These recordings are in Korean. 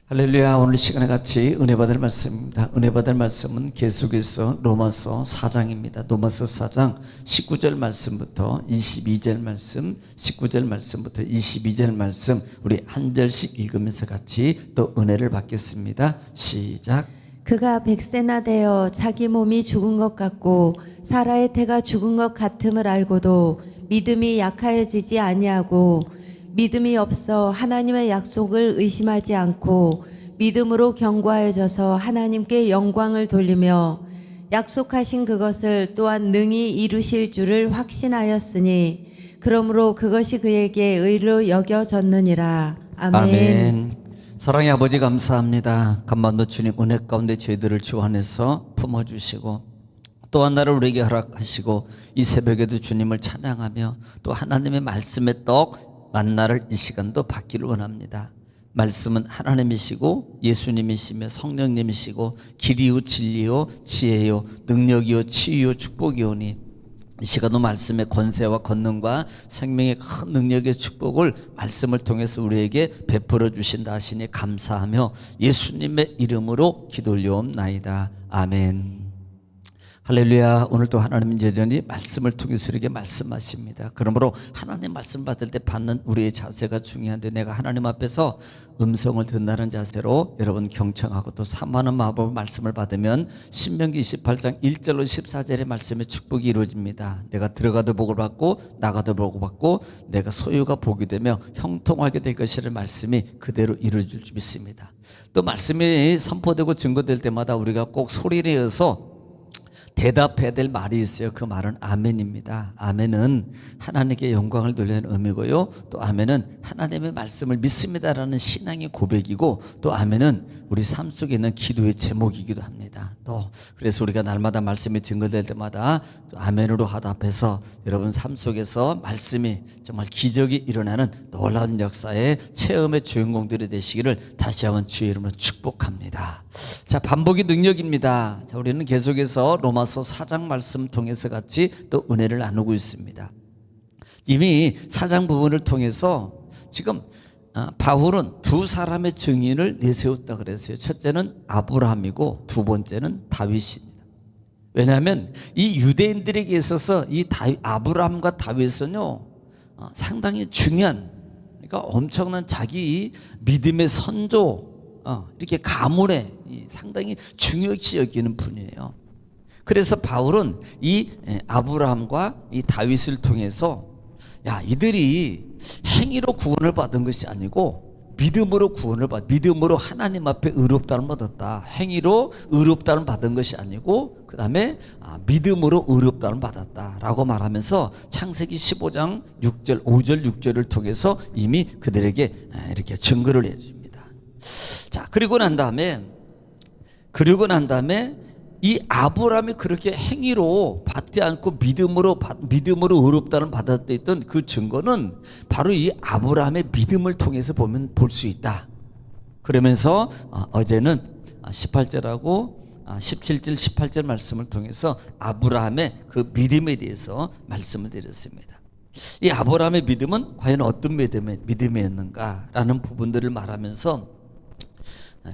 할렐루야. 오늘 시간에 같이 은혜 받을 말씀입니다. 은혜 받을 말씀은 계속해서 로마서 4장입니다. 로마서 4장 19절 말씀부터 22절 말씀, 19절 말씀부터 22절 말씀 우리 한 절씩 읽으면서 같이 또 은혜를 받겠습니다. 시작. 그가 백세나 되어 자기 몸이 죽은 것 같고 사라의 태가 죽은 것 같음을 알고도 믿음이 약하여지지 아니하고 믿음이 없어 하나님의 약속을 의심하지 않고 믿음으로 견고하여져서 하나님께 영광을 돌리며 약속하신 그것을 또한 능히 이루실 줄을 확신하였으니 그러므로 그것이 그에게 의로 여겨졌느니라. 아멘. 아멘. 사랑의 아버지 감사합니다. 간만도 주님 은혜 가운데 저희들을 주 안에서 품어주시고 또한 나를 우리에게 허락하시고 이 새벽에도 주님을 찬양하며 또 하나님의 말씀의 떡 만나를 이 시간도 받기를 원합니다. 말씀은 하나님이시고 예수님이시며 성령님이시고 길이요 진리요 지혜요 능력이요 치유요 축복이오니 이 시간도 말씀의 권세와 권능과 생명의 큰 능력의 축복을 말씀을 통해서 우리에게 베풀어 주신다 하시니 감사하며 예수님의 이름으로 기도 올려옵나이다. 아멘. 할렐루야. 오늘도 하나님은 여전히 말씀을 통해서 우리에게 말씀하십니다. 그러므로 하나님 말씀 받을 때 받는 우리의 자세가 중요한데 내가 하나님 앞에서 음성을 듣는다는 자세로 여러분 경청하고 또 사모하는 마음으로 말씀을 받으면 신명기 28장 1절로 14절의 말씀의 축복이 이루어집니다. 내가 들어가도 복을 받고 나가도 복을 받고 내가 소유가 복이 되며 형통하게 될 것이라는 말씀이 그대로 이루어질 줄 믿습니다. 또 말씀이 선포되고 증거될 때마다 우리가 꼭 소리를 내어서 대답해야 될 말이 있어요. 그 말은 아멘입니다. 아멘은 하나님께 영광을 돌리는 의미고요. 또 아멘은 하나님의 말씀을 믿습니다라는 신앙의 고백이고 또 아멘은 우리 삶 속에 있는 기도의 제목이기도 합니다. 또 그래서 우리가 날마다 말씀이 증거될 때마다 또 아멘으로 화답해서 여러분 삶 속에서 말씀이 정말 기적이 일어나는 놀라운 역사의 체험의 주인공들이 되시기를 다시 한번 주의 이름으로 축복합니다. 자, 반복이 능력입니다. 자, 우리는 계속해서 로마서 4장 말씀 통해서 같이 또 은혜를 나누고 있습니다. 이미 4장 부분을 통해서 지금 바울은 두 사람의 증인을 내세웠다 그랬어요. 첫째는 아브라함이고 두 번째는 다윗입니다. 왜냐하면 이 유대인들에게 있어서 이 아브라함과 다윗은요 상당히 중요한, 그러니까 엄청난 자기 믿음의 선조, 이렇게 가문에 상당히 중요시 여기는 분이에요. 그래서 바울은 이 아브라함과 이 다윗을 통해서 이들이 행위로 구원을 받은 것이 아니고 믿음으로 구원을 믿음으로 하나님 앞에 의롭다는 받았다. 행위로 의롭다는 받은 것이 아니고 그 다음에 믿음으로 의롭다는 받았다라고 말하면서 창세기 15장 6절 5절 6절을 통해서 이미 그들에게 이렇게 증거를 해줍니다. 자, 그리고 난 다음에 이 아브라함이 그렇게 행위로 받지 않고 믿음으로 의롭다는 받았던 그 증거는 바로 이 아브라함의 믿음을 통해서 볼 수 있다. 그러면서 어제는 18절하고 17절 18절 말씀을 통해서 아브라함의 그 믿음에 대해서 말씀을 드렸습니다. 이 아브라함의 믿음은 과연 어떤 믿음이었는가라는 부분들을 말하면서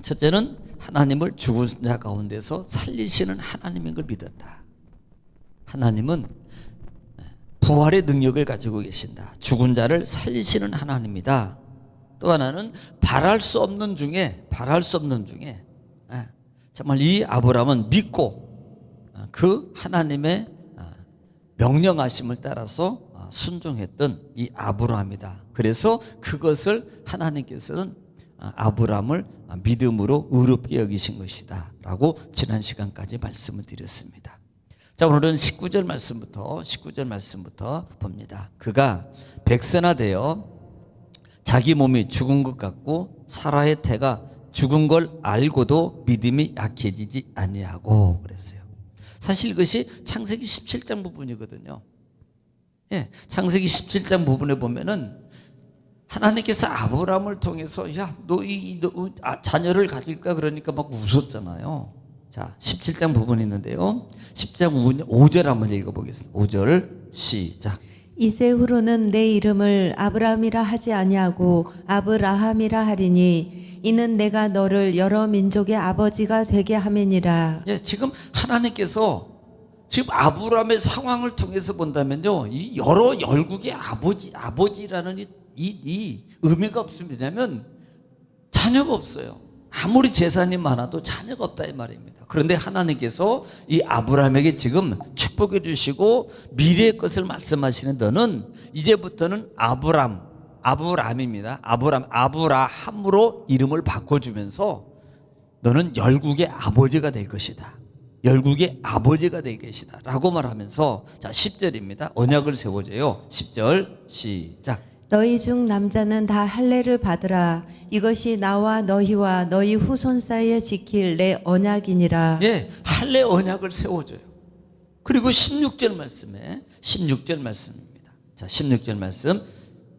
첫째는 하나님을 죽은 자 가운데서 살리시는 하나님인 걸 믿었다. 하나님은 부활의 능력을 가지고 계신다. 죽은 자를 살리시는 하나님이다. 또 하나는 바랄 수 없는 중에 정말 이 아브라함은 믿고 그 하나님의 명령하심을 따라서 순종했던 이 아브라함이다. 그래서 그것을 하나님께서는 아브라함을 믿음으로 의롭게 여기신 것이다 라고 지난 시간까지 말씀을 드렸습니다. 자, 오늘은 19절 말씀부터 봅니다. 그가 백세나 되어 자기 몸이 죽은 것 같고 사라의 태가 죽은 걸 알고도 믿음이 약해지지 아니하고 그랬어요. 사실 이것이 창세기 17장 부분이거든요. 창세기 17장 부분에 보면은 하나님께서 아브라함을 통해서 너 자녀를 가질까 그러니까 막 웃었잖아요. 자, 17장 부분이 있는데요. 10장 5절 한번 읽어보겠습니다. 5절 시작. 이세후로는 내 이름을 아브라함이라 하지 아니하고 아브라함이라 하리니 이는 내가 너를 여러 민족의 아버지가 되게 함이니라. 예, 지금 하나님께서 지금 아브라함의 상황을 통해서 본다면요, 이 여러 열국의 아버지라는 이 의미가 없습니다. 왜냐하면 자녀가 없어요. 아무리 재산이 많아도 자녀가 없다 이 말입니다. 그런데 하나님께서 이 아브라함에게 지금 축복해 주시고 미래의 것을 말씀하시는 너는 이제부터는 아브라함입니다. 아브라함으로 이름을 바꿔주면서 너는 열국의 아버지가 될 것이다. 열국의 아버지가 될 것이다 라고 말하면서, 자 10절입니다. 언약을 세워줘요. 10절 시작. 너희 중 남자는 다 할례를 받으라. 이것이 나와 너희와 너희 후손 사이에 지킬 내 언약이니라. 예, 할례 언약을 세워줘요. 그리고 16절 말씀입니다. 자 16절 말씀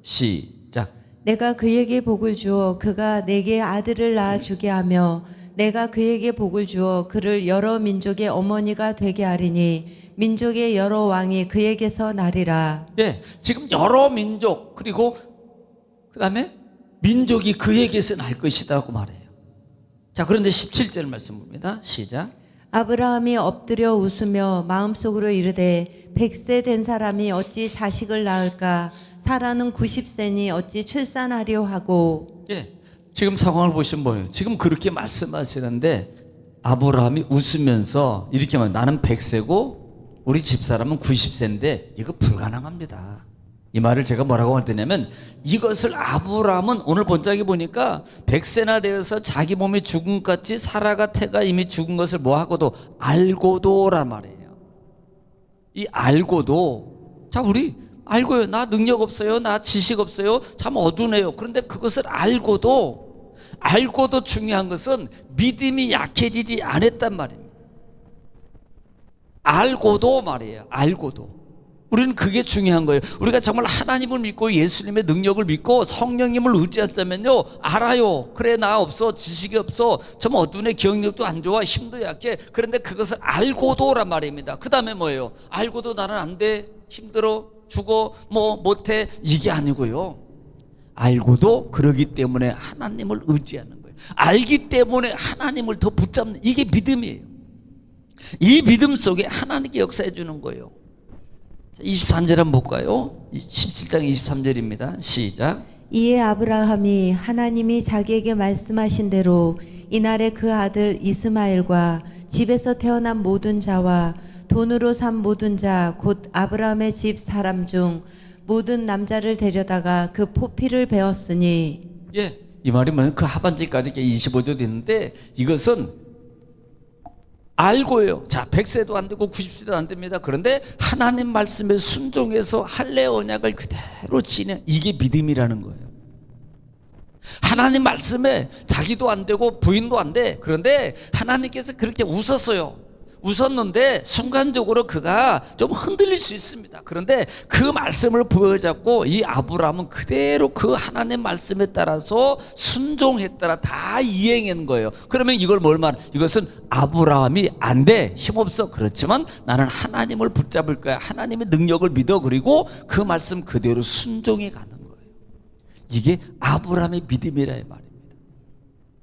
시작. 내가 그에게 복을 주어 그가 내게 아들을 낳아 주게 하며 내가 그에게 복을 주어 그를 여러 민족의 어머니가 되게 하리니 민족의 여러 왕이 그에게서 나리라. 예, 지금 여러 민족, 그리고 그 다음에 민족이 그에게서 날 것이다고 말해요. 자, 그런데 17절 말씀 봅니다. 시작. 아브라함이 엎드려 웃으며 마음속으로 이르되 100세 된 사람이 어찌 자식을 낳을까? 사라는 90세니 어찌 출산하려 하고. 예, 지금 상황을 보시면 뭐예요? 지금 그렇게 말씀하시는데 아브라함이 웃으면서 이렇게 말, 나는 100세고 우리 집사람은 90세인데 이거 불가능합니다. 이 말을 제가 뭐라고 했더냐면, 이것을 아브라함은 오늘 본장에 보니까 100세나 되어서 자기 몸이 죽은 것 같이 사라가 태가 이미 죽은 것을 뭐하고도 알고도란 말이에요. 이 알고도, 자 우리 알고요. 나 능력 없어요. 나 지식 없어요. 참 어두네요. 그런데 그것을 알고도 중요한 것은 믿음이 약해지지 않았단 말입니다. 알고도 말이에요. 알고도. 우리는 그게 중요한 거예요. 우리가 정말 하나님을 믿고 예수님의 능력을 믿고 성령님을 의지한다면요, 알아요. 그래, 나 없어. 지식이 없어. 좀 어두네. 기억력도 안 좋아. 힘도 약해. 그런데 그것을 알고도란 말입니다. 그 다음에 뭐예요? 알고도 나는 안 돼. 힘들어. 죽어. 뭐 못해. 이게 아니고요. 알고도 그러기 때문에 하나님을 의지하는 거예요. 알기 때문에 하나님을 더 붙잡는, 이게 믿음이에요. 이 믿음 속에 하나님께 역사해 주는 거예요. 23절 한번 볼까요? 17장 23절입니다. 시작. 이에 아브라함이 하나님이 자기에게 말씀하신 대로 이날에 그 아들 이스마엘과 집에서 태어난 모든 자와 돈으로 산 모든 자 곧 아브라함의 집 사람 중 모든 남자를 데려다가 그 포피를 베었으니. 예, 이 말이 뭐냐면 그 하반절까지 25절 있는데 이것은 알고요. 자, 100세도 안 되고 90세도 안 됩니다. 그런데 하나님 말씀에 순종해서 할례 언약을 그대로 지내, 이게 믿음이라는 거예요. 하나님 말씀에 자기도 안 되고 부인도 안 돼. 그런데 하나님께서 그렇게 웃었는데 순간적으로 그가 좀 흔들릴 수 있습니다. 그런데 그 말씀을 부여잡고 이 아브라함은 그대로 그 하나님 말씀에 따라서 순종했더라, 다 이행한 거예요. 그러면 이걸 뭘 말? 이것은 아브라함이 안 돼, 힘없어. 그렇지만 나는 하나님을 붙잡을 거야. 하나님의 능력을 믿어. 그리고 그 말씀 그대로 순종해 가는 거예요. 이게 아브라함의 믿음이라 이 말이에요.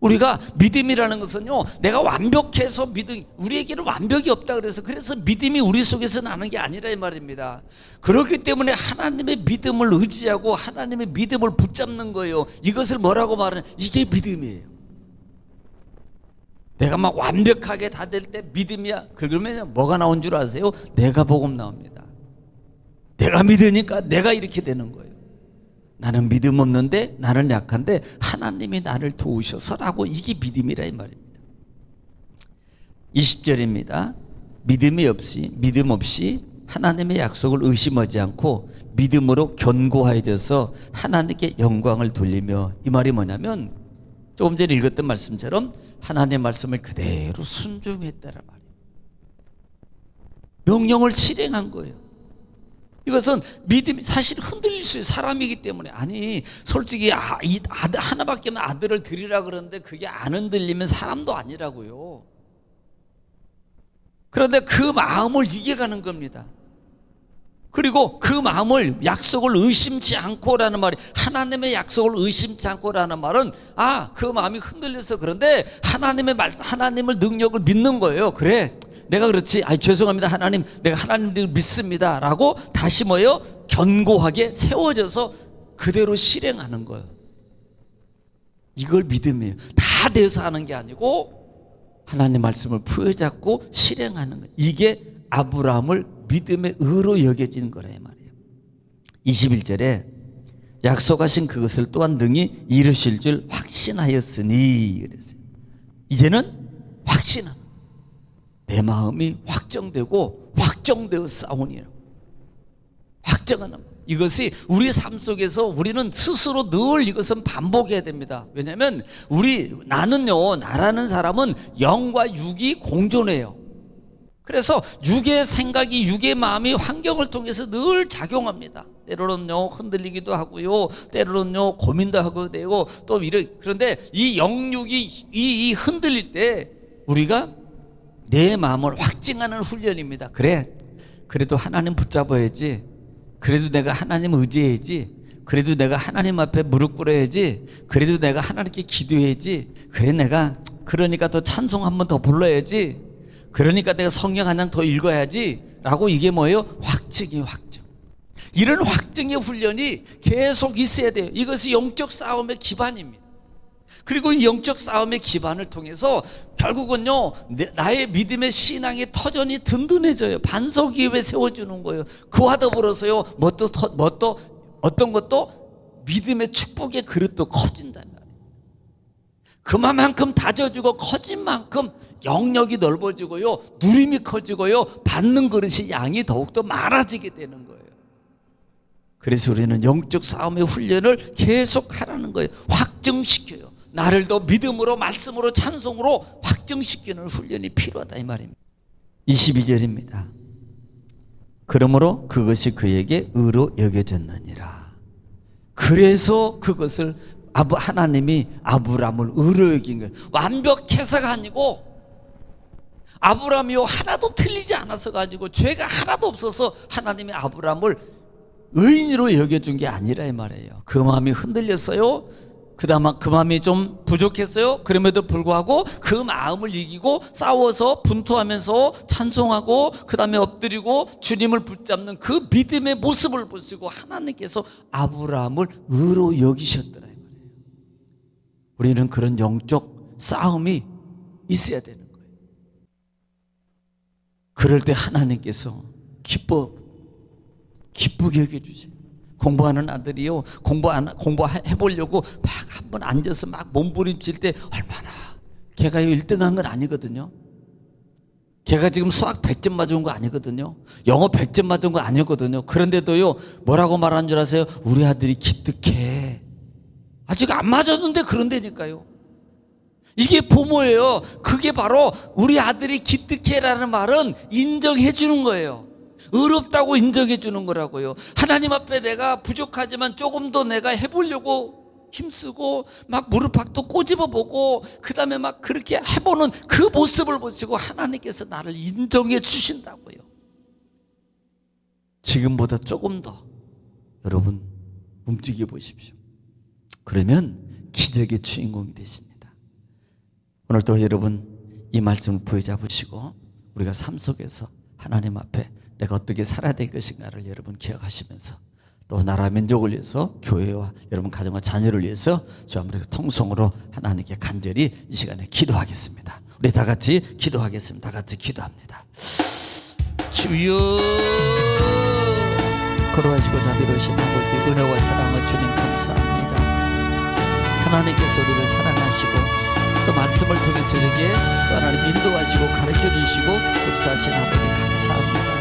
우리가 믿음이라는 것은요, 내가 완벽해서 우리에게는 완벽이 없다 그래서 믿음이 우리 속에서 나는 게 아니라 이 말입니다. 그렇기 때문에 하나님의 믿음을 의지하고 하나님의 믿음을 붙잡는 거예요. 이것을 뭐라고 말하는, 이게 믿음이에요. 내가 막 완벽하게 다 될 때 믿음이야. 그러면 뭐가 나온 줄 아세요? 내가 복음 나옵니다. 내가 믿으니까 내가 이렇게 되는 거예요. 나는 믿음 없는데, 나는 약한데 하나님이 나를 도우셔서라고, 이게 믿음이라 이 말입니다. 20절입니다. 믿음 없이 하나님의 약속을 의심하지 않고 믿음으로 견고해져서 하나님께 영광을 돌리며, 이 말이 뭐냐면 조금 전에 읽었던 말씀처럼 하나님의 말씀을 그대로 순종했다라 말이에요. 명령을 실행한 거예요. 이것은 믿음이 사실 흔들릴 수 있어요. 사람이기 때문에. 아니, 솔직히 하나밖에 없는 아들을 드리라 그러는데 그게 안 흔들리면 사람도 아니라고요. 그런데 그 마음을 이겨가는 겁니다. 그리고 그 마음을 약속을 의심치 않고라는 말이, 하나님의 약속을 의심치 않고라는 말은 그 마음이 흔들려서 그런데 하나님의 말씀, 하나님의 능력을 믿는 거예요. 그래, 내가 그렇지, 죄송합니다 하나님, 내가 하나님을 믿습니다 라고 다시 뭐예요? 견고하게 세워져서 그대로 실행하는 거예요. 이걸 믿음이에요. 다 돼서 하는 게 아니고 하나님 말씀을 부여잡고 실행하는 거예요. 이게 아브라함을 믿음의 의로 여겨진 거라 이 말이에요. 21절에 약속하신 그것을 또한 능히 이루실 줄 확신하였으니 그랬어요. 이제는 확신하는, 내 마음이 확정되고 확정되어 싸우니라고. 확정하는, 이것이 우리 삶 속에서 우리는 스스로 늘 이것은 반복해야 됩니다. 왜냐하면 나라는 사람은 영과 육이 공존해요. 그래서 육의 생각이, 육의 마음이 환경을 통해서 늘 작용합니다. 때로는요 흔들리기도 하고요, 때로는요 고민도 하고 되고 또 그런데 이 영육이 이 흔들릴 때 우리가 내 마음을 확증하는 훈련입니다. 그래, 그래도 하나님 붙잡아야지, 그래도 내가 하나님 의지해야지, 그래도 내가 하나님 앞에 무릎 꿇어야지, 그래도 내가 하나님께 기도해야지, 그래 내가 그러니까 더 찬송 한 번 더 불러야지, 그러니까 내가 성경 한 장 더 읽어야지 라고, 이게 뭐예요? 확증이에요. 확증. 이런 확증의 훈련이 계속 있어야 돼요. 이것이 영적 싸움의 기반입니다. 그리고 이 영적 싸움의 기반을 통해서 결국은요 나의 믿음의 신앙의 터전이 든든해져요. 반석 위에 세워주는 거예요. 그와 더불어서요 어떤 것도 믿음의 축복의 그릇도 커진단 말이에요. 그만큼 다져주고 커진 만큼 영역이 넓어지고요, 누림이 커지고요, 받는 그릇이 양이 더욱더 많아지게 되는 거예요. 그래서 우리는 영적 싸움의 훈련을 계속 하라는 거예요. 확증시켜요. 나를 더 믿음으로, 말씀으로, 찬송으로 확증시키는 훈련이 필요하다 이 말입니다. 22절입니다. 그러므로 그것이 그에게 의로 여겨졌느니라. 그래서 그것을 하나님이 아브라함을 의로 여긴 거예요. 완벽해서가 아니고 아브라함이요 하나도 틀리지 않아서 가지고 죄가 하나도 없어서 하나님이 아브라함을 의인으로 여겨준 게 아니라 이 말이에요. 그 마음이 흔들렸어요. 그 마음이 좀 부족했어요. 그럼에도 불구하고 그 마음을 이기고 싸워서 분투하면서 찬송하고 그 다음에 엎드리고 주님을 붙잡는 그 믿음의 모습을 보시고 하나님께서 아브라함을 의로 여기셨더라 이 말이에요. 우리는 그런 영적 싸움이 있어야 되는 거예요. 그럴 때 하나님께서 기쁘게 여겨주세요. 공부하는 아들이요, 공부해보려고 막 한번 앉아서 막 몸부림칠 때 얼마나, 걔가 1등한 건 아니거든요. 걔가 지금 수학 100점 맞은 거 아니거든요. 영어 100점 맞은 거 아니거든요. 그런데도요 뭐라고 말하는 줄 아세요? 우리 아들이 기특해. 아직 안 맞았는데 그런다니까요. 이게 부모예요. 그게 바로 우리 아들이 기특해라는 말은 인정해 주는 거예요. 의롭다고 인정해 주는 거라고요. 하나님 앞에 내가 부족하지만 조금 더 내가 해보려고 힘쓰고 막 무릎팍도 꼬집어보고 그 다음에 막 그렇게 해보는 그 모습을 보시고 하나님께서 나를 인정해 주신다고요. 지금보다 조금 더 여러분 움직여 보십시오. 그러면 기적의 주인공이 되십니다. 오늘도 여러분 이 말씀을 부여잡으시고 우리가 삶 속에서 하나님 앞에 내가 어떻게 살아야 될 것인가를 여러분 기억하시면서 또 나라 민족을 위해서 교회와 여러분 가정과 자녀를 위해서 주 한번 통성으로 하나님께 간절히 이 시간에 기도하겠습니다. 우리 다 같이 기도하겠습니다. 다 같이 기도합니다. 주여, 거룩하시고 자비로우신 아버지, 은혜와 사랑을 주님 감사합니다. 하나님께서 우리를 사랑하시고 또 말씀을 통해서 우리에게 또 하나님 인도하시고 가르쳐 주시고 역사하신 아버지 감사합니다.